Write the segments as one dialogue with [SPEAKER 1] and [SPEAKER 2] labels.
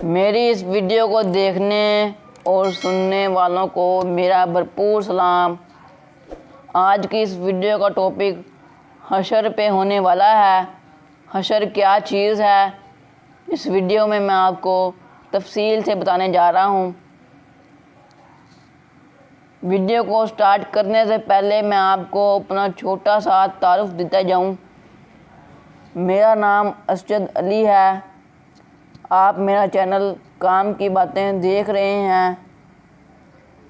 [SPEAKER 1] میری اس ویڈیو کو دیکھنے اور سننے والوں کو میرا بھرپور سلام۔ آج کی اس ویڈیو کا ٹاپک حشر پہ ہونے والا ہے۔ حشر کیا چیز ہے، اس ویڈیو میں آپ کو تفصیل سے بتانے جا رہا ہوں۔ ویڈیو کو سٹارٹ کرنے سے پہلے میں آپ کو اپنا چھوٹا سا تعارف دیتا جاؤں۔ میرا نام اسجد علی ہے۔ آپ میرا چینل کام کی باتیں دیکھ رہے ہیں۔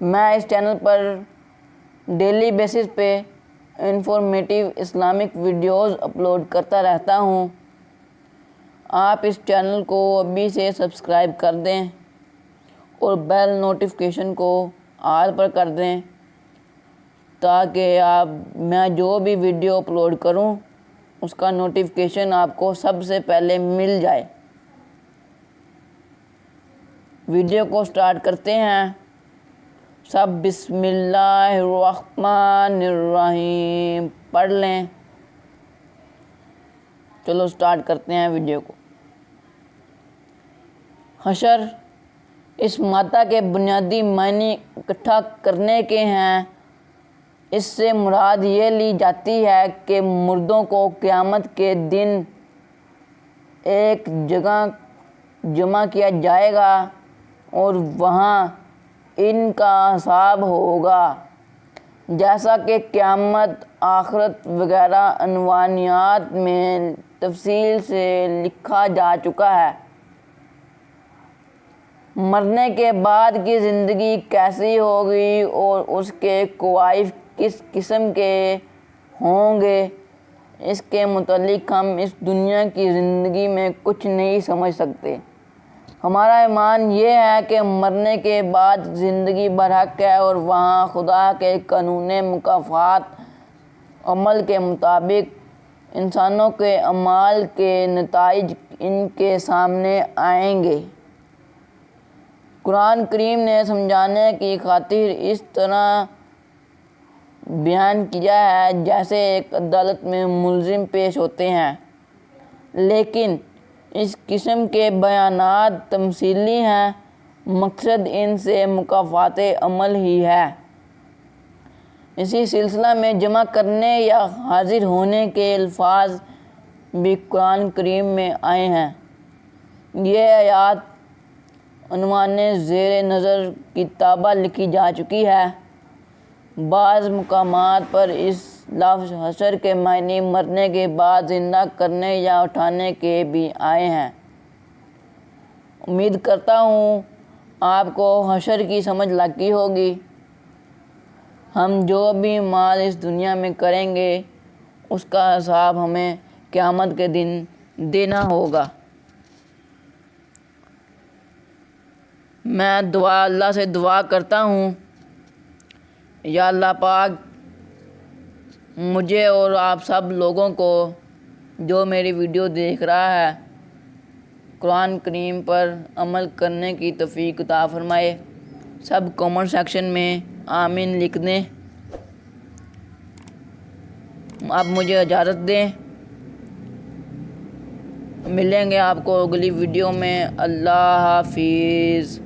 [SPEAKER 1] میں اس چینل پر ڈیلی بیسس پہ انفارمیٹیو اسلامک ویڈیوز اپلوڈ کرتا رہتا ہوں۔ آپ اس چینل کو ابھی سے سبسکرائب کر دیں اور بیل نوٹیفیکیشن کو آل پر کر دیں تاکہ میں جو بھی ویڈیو اپلوڈ کروں اس کا نوٹیفیکیشن آپ کو سب سے پہلے مل جائے۔ ویڈیو کو سٹارٹ کرتے ہیں۔ سب بسم اللہ الرحمن الرحیم پڑھ لیں۔ چلو سٹارٹ کرتے ہیں ویڈیو کو۔ حشر اس مادہ کے بنیادی معنی اکٹھا کرنے کے ہیں۔ اس سے مراد یہ لی جاتی ہے کہ مردوں کو قیامت کے دن ایک جگہ جمع کیا جائے گا اور وہاں ان کا حساب ہوگا، جیسا کہ قیامت، آخرت وغیرہ عنوانیات میں تفصیل سے لکھا جا چکا ہے۔ مرنے کے بعد کی زندگی کیسی ہوگی اور اس کے کوائف کس قسم کے ہوں گے، اس کے متعلق ہم اس دنیا کی زندگی میں کچھ نہیں سمجھ سکتے۔ ہمارا ایمان یہ ہے کہ مرنے کے بعد زندگی برحق ہے اور وہاں خدا کے قانون مکافات عمل کے مطابق انسانوں کے اعمال کے نتائج ان کے سامنے آئیں گے۔ قرآن کریم نے سمجھانے کی خاطر اس طرح بیان کیا ہے جیسے ایک عدالت میں ملزم پیش ہوتے ہیں، لیکن اس قسم کے بیانات تمثیلی ہیں، مقصد ان سے مکافات عمل ہی ہے۔ اسی سلسلہ میں جمع کرنے یا حاضر ہونے کے الفاظ بھی قرآن کریم میں آئے ہیں۔ یہ آیات عنوان زیر نظر کی تابع لکھی جا چکی ہے۔ بعض مقامات پر اس لفظ حشر کے معنی مرنے کے بعد زندہ کرنے یا اٹھانے کے بھی آئے ہیں۔ امید کرتا ہوں آپ کو حشر کی سمجھ لگی ہوگی۔ ہم جو بھی اعمال اس دنیا میں کریں گے اس کا حساب ہمیں قیامت کے دن دینا ہوگا۔ میں اللہ سے دعا کرتا ہوں، یا اللہ پاک مجھے اور آپ سب لوگوں کو جو میری ویڈیو دیکھ رہا ہے قرآن کریم پر عمل کرنے کی توفیق عطا فرمائے۔ سب کامنٹ سیکشن میں آمین لکھ دیں۔ اب مجھے اجازت دیں، ملیں گے آپ کو اگلی ویڈیو میں۔ اللہ حافظ۔